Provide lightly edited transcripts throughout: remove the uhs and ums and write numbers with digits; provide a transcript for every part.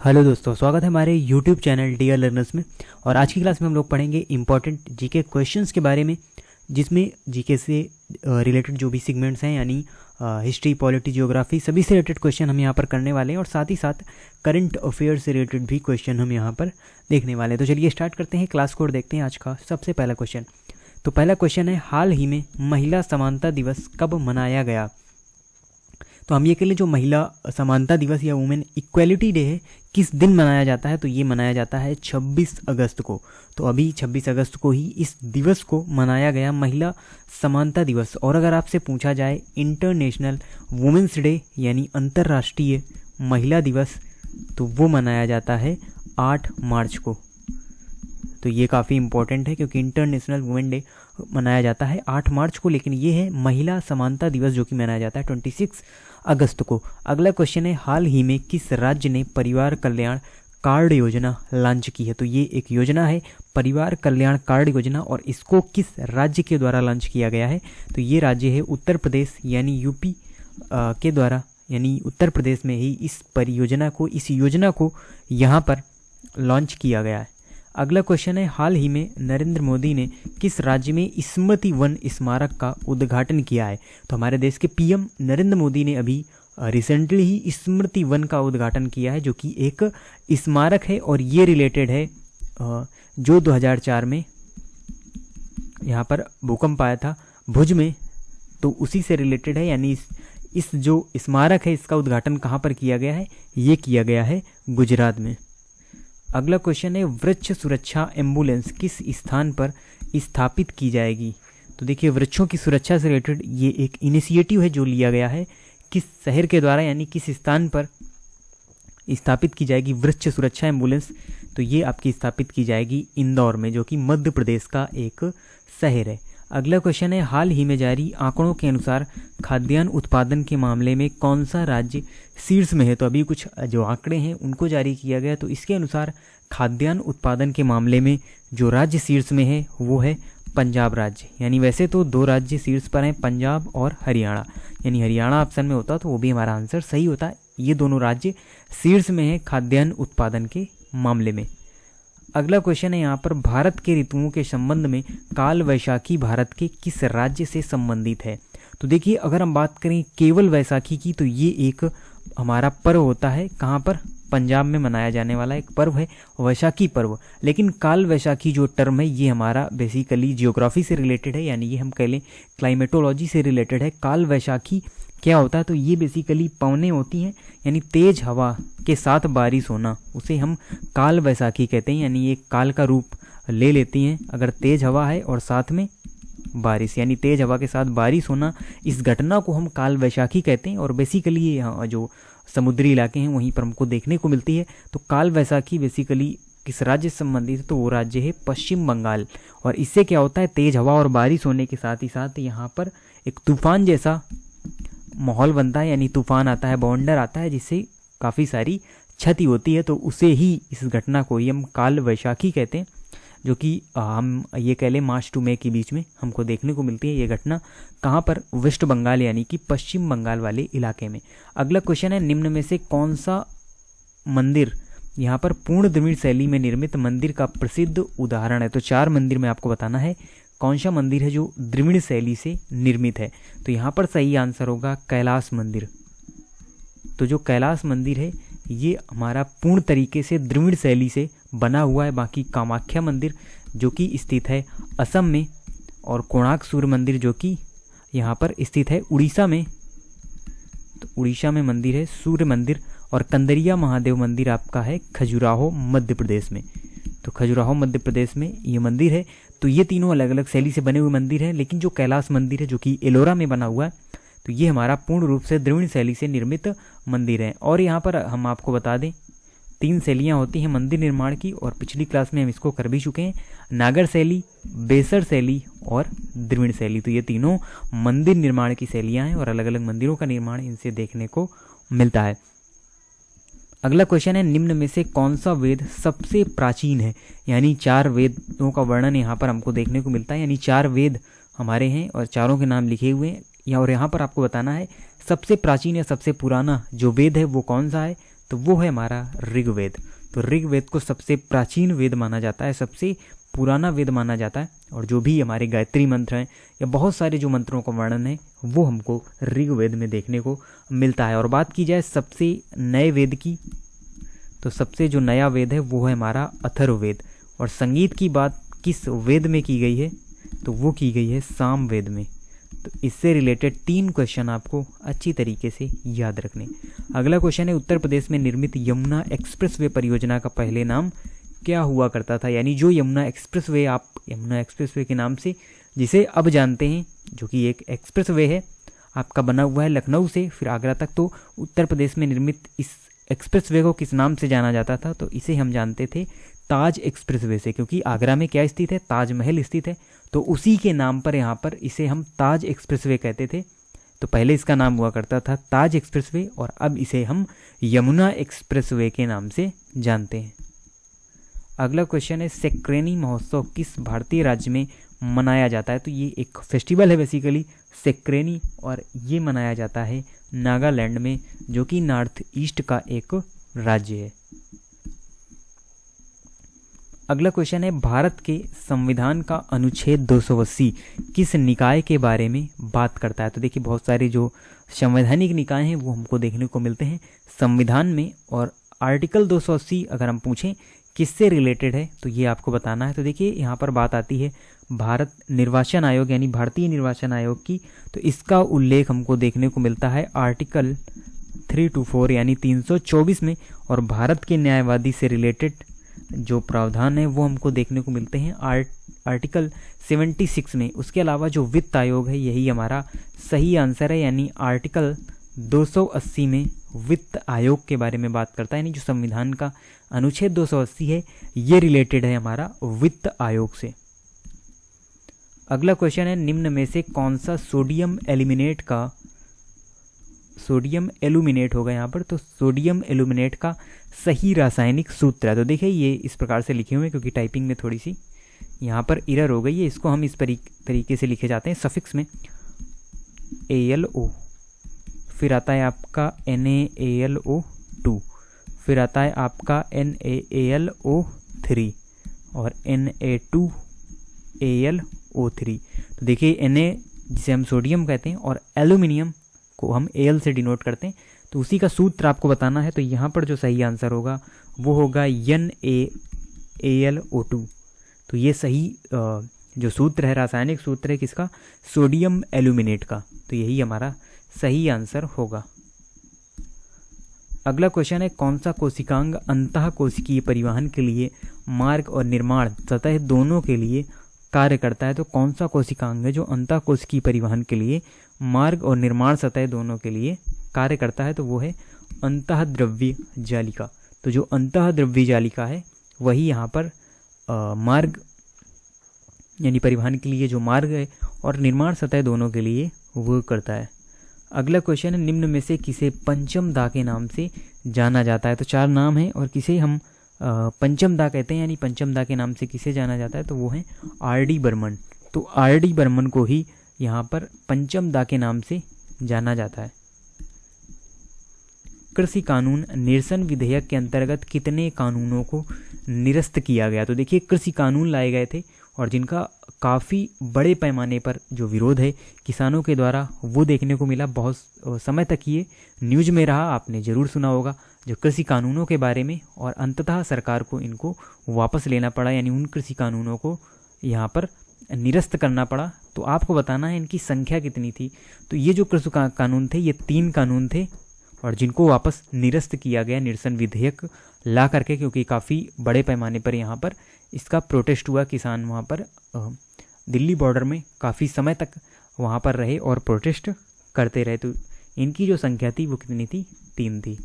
Hello दोस्तों, स्वागत है हमारे यूट्यूब चैनल डियर लर्नर्स में। और आज की क्लास में हम लोग पढ़ेंगे इंपॉर्टेंट जीके क्वेश्चंस के बारे में, जिसमें जीके से रिलेटेड जो भी सेगमेंट्स हैं यानी हिस्ट्री, पॉलिटी, जियोग्राफी सभी से रिलेटेड क्वेश्चन हम यहाँ पर करने वाले हैं और साथ ही साथ करंट अफेयर से रिलेटेड भी क्वेश्चन हम यहाँ पर देखने वाले हैं। तो चलिए स्टार्ट करते हैं, क्लास कोड देखते हैं आज का सबसे पहला क्वेश्चन। तो पहला क्वेश्चन है, हाल ही में महिला समानता दिवस कब मनाया गया? तो हम ये कह लें, जो महिला समानता दिवस या वुमेन इक्वलिटी डे है किस दिन मनाया जाता है? तो ये मनाया जाता है 26 अगस्त को। तो अभी 26 अगस्त को ही इस दिवस को मनाया गया, महिला समानता दिवस। और अगर आपसे पूछा जाए इंटरनेशनल वुमेन्स डे यानी अंतर्राष्ट्रीय महिला दिवस, तो वो मनाया जाता है 8 मार्च को। तो ये काफ़ी इंपॉर्टेंट है क्योंकि इंटरनेशनल वुमेन डे मनाया जाता है 8 मार्च को, लेकिन ये है महिला समानता दिवस जो कि मनाया जाता है 26 अगस्त को। अगला क्वेश्चन है, हाल ही में किस राज्य ने परिवार कल्याण कार्ड योजना लॉन्च की है? तो ये एक योजना है परिवार कल्याण कार्ड योजना, और इसको किस राज्य के द्वारा लॉन्च किया गया है? तो ये राज्य है उत्तर प्रदेश यानी यूपी के द्वारा, यानी उत्तर प्रदेश में ही इस योजना को यहाँ पर लॉन्च किया गया है। अगला क्वेश्चन है, हाल ही में नरेंद्र मोदी ने किस राज्य में स्मृति वन स्मारक का उद्घाटन किया है? तो हमारे देश के पीएम नरेंद्र मोदी ने अभी रिसेंटली ही स्मृति वन का उद्घाटन किया है, जो कि एक स्मारक है और ये रिलेटेड है जो 2004 में यहाँ पर भूकंप आया था भुज में, तो उसी से रिलेटेड है। यानी इस जो स्मारक है इसका उद्घाटन कहाँ पर किया गया है? ये किया गया है गुजरात में। अगला क्वेश्चन है, वृक्ष सुरक्षा एम्बुलेंस किस स्थान पर स्थापित की जाएगी? तो देखिए, वृक्षों की सुरक्षा से रिलेटेड ये एक इनिशिएटिव है जो लिया गया है, किस शहर के द्वारा यानी किस स्थान पर स्थापित की जाएगी वृक्ष सुरक्षा एम्बुलेंस? तो ये आपकी स्थापित की जाएगी इंदौर में, जो कि मध्य प्रदेश का एक शहर है। अगला क्वेश्चन है, हाल ही में जारी आंकड़ों के अनुसार खाद्यान्न उत्पादन के मामले में कौन सा राज्य शीर्ष में है? तो अभी कुछ जो आंकड़े हैं उनको जारी किया गया, तो इसके अनुसार खाद्यान्न उत्पादन के मामले में जो राज्य शीर्ष में है वो है पंजाब राज्य। यानी वैसे तो 2 राज्य शीर्ष पर हैं, पंजाब और हरियाणा, यानी हरियाणा ऑप्शन में होता तो वो भी हमारा आंसर सही होता। ये दोनों राज्य शीर्ष में हैं खाद्यान्न उत्पादन के मामले में। अगला क्वेश्चन है यहाँ पर, भारत के ऋतुओं के संबंध में काल वैशाखी भारत के किस राज्य से संबंधित है? तो देखिए, अगर हम बात करें केवल वैशाखी की, तो ये एक हमारा पर्व होता है, कहाँ पर? पंजाब में मनाया जाने वाला एक पर्व है वैशाखी पर्व। लेकिन काल वैशाखी जो टर्म है ये हमारा बेसिकली जियोग्राफी से रिलेटेड है, यानी ये हम कह लें क्लाइमेटोलॉजी से रिलेटेड है। काल वैशाखी क्या होता है? तो ये बेसिकली पवनें होती हैं, यानी तेज हवा के साथ बारिश होना, उसे हम काल वैशाखी कहते हैं। यानी ये काल का रूप ले लेती हैं अगर तेज हवा है और साथ में बारिश, यानी तेज हवा के साथ बारिश होना, इस घटना को हम काल वैशाखी कहते हैं। और बेसिकली ये यहाँ जो समुद्री इलाके हैं वहीं पर हमको देखने को मिलती है। तो काल वैशाखी बेसिकली किस राज्य से संबंधित है? तो वो राज्य है पश्चिम बंगाल। और इससे क्या होता है? तेज हवा और बारिश होने के साथ ही साथ यहाँ पर एक तूफान जैसा माहौल बनता है, यानी तूफान आता है, बवंडर आता है, जिससे काफ़ी सारी क्षति होती है। तो उसे ही, इस घटना को ही हम काल वैशाखी कहते हैं, जो कि हम ये कह लें मार्च टू मई के बीच में हमको देखने को मिलती है ये घटना। कहाँ पर? वेस्ट बंगाल यानी कि पश्चिम बंगाल वाले इलाके में। अगला क्वेश्चन है, निम्न में से कौन सा मंदिर यहाँ पर पूर्ण द्रविड़ शैली में निर्मित मंदिर का प्रसिद्ध उदाहरण है? तो 4 मंदिर में आपको बताना है कौन सा मंदिर है जो द्रविड़ शैली से निर्मित है। तो यहाँ पर सही आंसर होगा कैलाश मंदिर। तो जो कैलाश मंदिर है ये हमारा पूर्ण तरीके से द्रविड़ शैली से बना हुआ है। बाकी कामाख्या मंदिर जो कि स्थित है असम में, और कोणार्क सूर्य मंदिर जो कि यहाँ पर स्थित है उड़ीसा में। तो उड़ीसा में मंदिर है सूर्य मंदिर, और कंदरिया महादेव मंदिर आपका है खजुराहो मध्य प्रदेश में। तो खजुराहो मध्य प्रदेश में ये मंदिर है। तो ये तीनों अलग अलग शैली से बने हुए मंदिर हैं, लेकिन जो कैलाश मंदिर है जो कि एलोरा में बना हुआ है, तो ये हमारा पूर्ण रूप से द्रविड़ शैली से निर्मित मंदिर है। और यहाँ पर हम आपको बता दें 3 शैलियाँ होती हैं मंदिर निर्माण की, और पिछली क्लास में हम इसको कर भी चुके हैं, नागर शैली, बेसर शैली और द्रविड़ शैली। तो ये तीनों मंदिर निर्माण की शैलियाँ हैं और अलग अलग मंदिरों का निर्माण इनसे देखने को मिलता है। अगला क्वेश्चन है, निम्न में से कौन सा वेद सबसे प्राचीन है? यानी 4 वेदों का वर्णन यहाँ पर हमको देखने को मिलता है, यानी 4 वेद हमारे हैं और चारों के नाम लिखे हुए हैं। और यहाँ पर आपको बताना है सबसे प्राचीन या सबसे पुराना जो वेद है वो कौन सा है? तो वो है हमारा ऋग्वेद। तो ऋग्वेद को सबसे प्राचीन वेद माना जाता है, सबसे पुराना वेद माना जाता है। और जो भी हमारे गायत्री मंत्र हैं या बहुत सारे जो मंत्रों का वर्णन है वो हमको ऋग्वेद में देखने को मिलता है। और बात की जाए सबसे नए वेद की, तो सबसे जो नया वेद है वो है हमारा अथर्ववेद। और संगीत की बात किस वेद में की गई है, तो वो की गई है सामवेद में। तो इससे रिलेटेड 3 क्वेश्चन आपको अच्छी तरीके से याद रखने। अगला क्वेश्चन है, उत्तर प्रदेश में निर्मित यमुना एक्सप्रेसवे परियोजना का पहले नाम क्या हुआ करता था। यानी जो यमुना एक्सप्रेसवे, आप यमुना एक्सप्रेसवे के नाम से जिसे अब जानते हैं, जो कि एक एक्सप्रेसवे है आपका बना हुआ है लखनऊ से फिर आगरा तक, तो उत्तर प्रदेश में निर्मित इस एक्सप्रेसवे को किस नाम से जाना जाता था, तो इसे हम जानते थे ताज एक्सप्रेसवे से, क्योंकि आगरा में क्या स्थित है, ताजमहल स्थित है। तो उसी के नाम पर यहाँ पर इसे हम ताज एक्सप्रेसवे कहते थे। तो पहले इसका नाम हुआ करता था ताज एक्सप्रेसवे और अब इसे हम यमुना एक्सप्रेसवे के नाम से जानते हैं। अगला क्वेश्चन है, सेक्रेनी महोत्सव किस भारतीय राज्य में मनाया जाता है। तो ये एक फेस्टिवल है बेसिकली सेक्रेनी, और ये मनाया जाता है नागालैंड में, जो कि नॉर्थ ईस्ट का एक राज्य है। अगला क्वेश्चन है, भारत के संविधान का अनुच्छेद 280 किस निकाय के बारे में बात करता है। तो देखिए बहुत सारे जो संवैधानिक निकाय हैं वो हमको देखने को मिलते हैं संविधान में, और आर्टिकल 280 अगर हम पूछें किससे रिलेटेड है तो ये आपको बताना है। तो देखिए यहाँ पर बात आती है भारत निर्वाचन आयोग यानी भारतीय निर्वाचन आयोग की, तो इसका उल्लेख हमको देखने को मिलता है आर्टिकल 324 यानी 324 में, और भारत के न्यायवादी से रिलेटेड जो प्रावधान है वो हमको देखने को मिलते हैं आर्टिकल 76 में। उसके अलावा जो वित्त आयोग है यही हमारा सही आंसर है, यानी आर्टिकल 280 में वित्त आयोग के बारे में बात करता है, यानी जो संविधान का अनुच्छेद 280 है ये रिलेटेड है हमारा वित्त आयोग से। अगला क्वेश्चन है, निम्न में से कौन सा सोडियम एल्यूमिनेट होगा यहाँ पर, तो सोडियम एल्यूमिनेट का सही रासायनिक सूत्र है। तो देखिए ये इस प्रकार से लिखे हुए हैं क्योंकि टाइपिंग में थोड़ी सी यहाँ पर एरर हो गई है, इसको हम इस तरीके से लिखे जाते हैं सफिक्स में ALO, फिर आता है आपका NaAlO2, फिर आता है आपका NaAlO3 और Na2Al O3। तो देखिए Na जिसे हम सोडियम कहते हैं और एल्यूमिनियम को हम Al से डिनोट करते हैं, तो उसी का सूत्र आपको बताना है। तो यहाँ पर जो सही आंसर होगा वो होगा NaAlO2। तो ये सही जो सूत्र है रासायनिक सूत्र है किसका, सोडियम एल्यूमिनेट का, तो यही हमारा सही आंसर होगा। अगला क्वेश्चन है, कौन सा कोशिकांग अंतः कोशिकीय परिवहन के लिए मार्ग और निर्माण सतह दोनों के लिए कार्य करता है। तो कौन सा कोशिकांग है जो अंतः कोशिकीय परिवहन के लिए मार्ग और निर्माण सतह दोनों के लिए कार्य करता है, तो वो है अंतःद्रव्य जालिका। तो जो अंतःद्रव्य जालिका है वही यहाँ पर मार्ग यानी परिवहन के लिए जो मार्ग है और निर्माण सतह दोनों के लिए वो करता है। अगला क्वेश्चन है, निम्न में से किसे पंचम दा के नाम से जाना जाता है। तो 4 नाम हैं और किसे हम पंचम दा कहते हैं, यानी पंचम दा के नाम से किसे जाना जाता है, तो वो है R.D. बर्मन। तो R.D. बर्मन को ही यहाँ पर पंचम दा के नाम से जाना जाता है। कृषि कानून निरसन विधेयक के अंतर्गत कितने कानूनों को निरस्त किया गया। तो देखिए कृषि कानून लाए गए थे और जिनका काफ़ी बड़े पैमाने पर जो विरोध है किसानों के द्वारा वो देखने को मिला। बहुत समय तक ये न्यूज़ में रहा, आपने ज़रूर सुना होगा जो कृषि कानूनों के बारे में, और अंततः सरकार को इनको वापस लेना पड़ा, यानी उन कृषि कानूनों को यहाँ पर निरस्त करना पड़ा। तो आपको बताना है इनकी संख्या कितनी थी। तो ये जो कृषि कानून थे ये 3 कानून थे और जिनको वापस निरस्त किया गया निरसन विधेयक ला करके, क्योंकि काफ़ी बड़े पैमाने पर यहाँ पर इसका प्रोटेस्ट हुआ। किसान वहाँ पर दिल्ली बॉर्डर में काफ़ी समय तक वहाँ पर रहे और प्रोटेस्ट करते रहे। तो इनकी जो संख्या थी वो कितनी थी, 3 थी।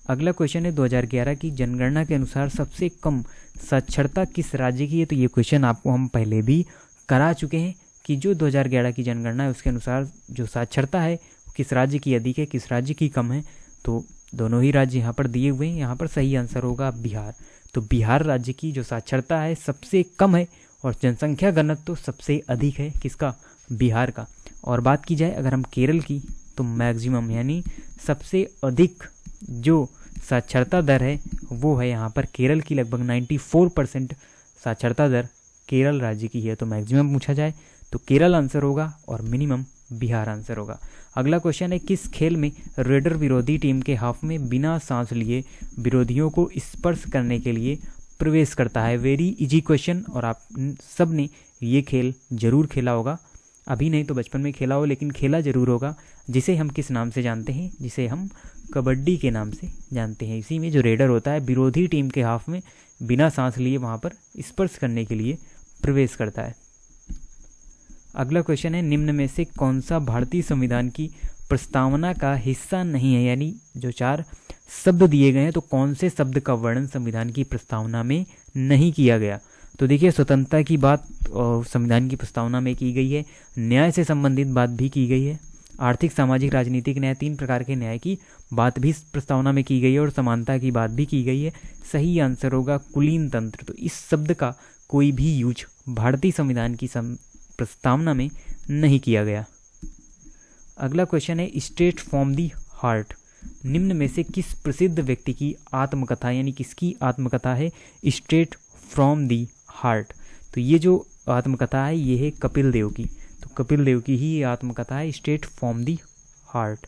अगला क्वेश्चन है, 2011 की जनगणना के अनुसार सबसे कम साक्षरता किस राज्य की है। तो ये क्वेश्चन आपको हम पहले भी करा चुके हैं कि जो 2011 की जनगणना है उसके अनुसार जो साक्षरता है किस राज्य की अधिक है किस राज्य की कम है। तो दोनों ही राज्य यहाँ पर दिए हुए हैं। यहाँ पर सही आंसर होगा बिहार। तो बिहार राज्य की जो साक्षरता है सबसे कम है और जनसंख्या घनत्व तो सबसे अधिक है किसका, बिहार का। और बात की जाए अगर हम केरल की, तो मैक्सिमम यानी सबसे अधिक जो साक्षरता दर है वो है यहाँ पर केरल की, लगभग 94% साक्षरता दर केरल राज्य की है। तो मैक्सिमम पूछा जाए तो केरल आंसर होगा और मिनिमम बिहार आंसर होगा। अगला क्वेश्चन है, किस खेल में रेडर विरोधी टीम के हाफ में बिना सांस लिए विरोधियों को स्पर्श करने के लिए प्रवेश करता है? वेरी इजी क्वेश्चन, और आप सब ने ये खेल जरूर खेला होगा, अभी नहीं तो बचपन में खेला हो, लेकिन खेला जरूर होगा, जिसे हम किस नाम से जानते हैं? जिसे हम कबड्डी के नाम से जानते हैं। इसी में जो रेडर होता है विरोधी टीम के हाफ में बिना सांस लिए वहाँ पर स्पर्श करने के लिए प्रवेश करता है। अगला क्वेश्चन है, निम्न में से कौन सा भारतीय संविधान की प्रस्तावना का हिस्सा नहीं है? यानी जो 4 शब्द दिए गए हैं तो कौन से शब्द का वर्णन संविधान की प्रस्तावना में नहीं किया गया? तो देखिए, स्वतंत्रता की बात संविधान की प्रस्तावना में की गई है, न्याय से संबंधित बात भी की गई है, आर्थिक सामाजिक राजनीतिक न्याय, 3 प्रकार के न्याय की बात भी प्रस्तावना में की गई है, और समानता की बात भी की गई है। सही आंसर होगा कुलीन तंत्र। तो इस शब्द का कोई भी यूज भारतीय संविधान की प्रस्तावना में नहीं किया गया। अगला क्वेश्चन है, स्ट्रेट फ्रॉम दी हार्ट, निम्न में से किस प्रसिद्ध व्यक्ति की आत्मकथा, यानी किसकी आत्मकथा है स्ट्रेट फ्रॉम दी हार्ट? तो ये जो आत्मकथा है ये है कपिल देव की। तो कपिल देव की ही ये आत्मकथा है स्ट्रेट फ्रॉम दी हार्ट।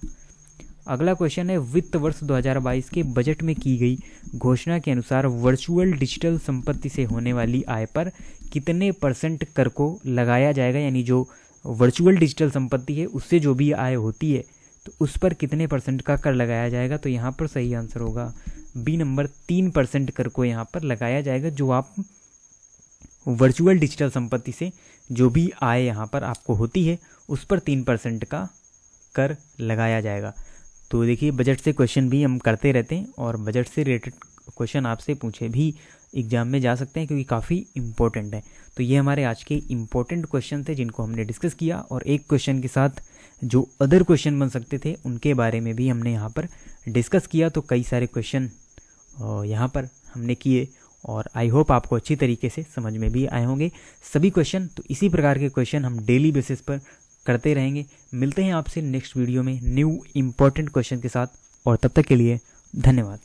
अगला क्वेश्चन है, वित्त वर्ष 2022 के बजट में की गई घोषणा के अनुसार वर्चुअल डिजिटल संपत्ति से होने वाली आय पर कितने % कर को लगाया जाएगा? यानी जो वर्चुअल डिजिटल संपत्ति है उससे जो भी आय होती है तो उस पर कितने % का कर लगाया जाएगा? तो यहाँ पर सही आंसर होगा बी नंबर, 3% कर को यहाँ पर लगाया जाएगा। जो आप वर्चुअल डिजिटल संपत्ति से जो भी आय यहाँ पर आपको होती है उस पर 3% का कर लगाया जाएगा। तो देखिए, बजट से क्वेश्चन भी हम करते रहते हैं, और बजट से रिलेटेड क्वेश्चन आपसे पूछे भी एग्जाम में जा सकते हैं, क्योंकि काफ़ी इंपॉर्टेंट है। तो ये हमारे आज के इंपॉर्टेंट क्वेश्चन थे जिनको हमने डिस्कस किया, और एक क्वेश्चन के साथ जो अदर क्वेश्चन बन सकते थे उनके बारे में भी हमने यहाँ पर डिस्कस किया। तो कई सारे क्वेश्चन यहाँ पर हमने किए, और आई होप आपको अच्छी तरीके से समझ में भी आए होंगे सभी क्वेश्चन। तो इसी प्रकार के क्वेश्चन हम डेली बेसिस पर करते रहेंगे। मिलते हैं आपसे नेक्स्ट वीडियो में न्यू इम्पोर्टेंट क्वेश्चन के साथ, और तब तक के लिए धन्यवाद।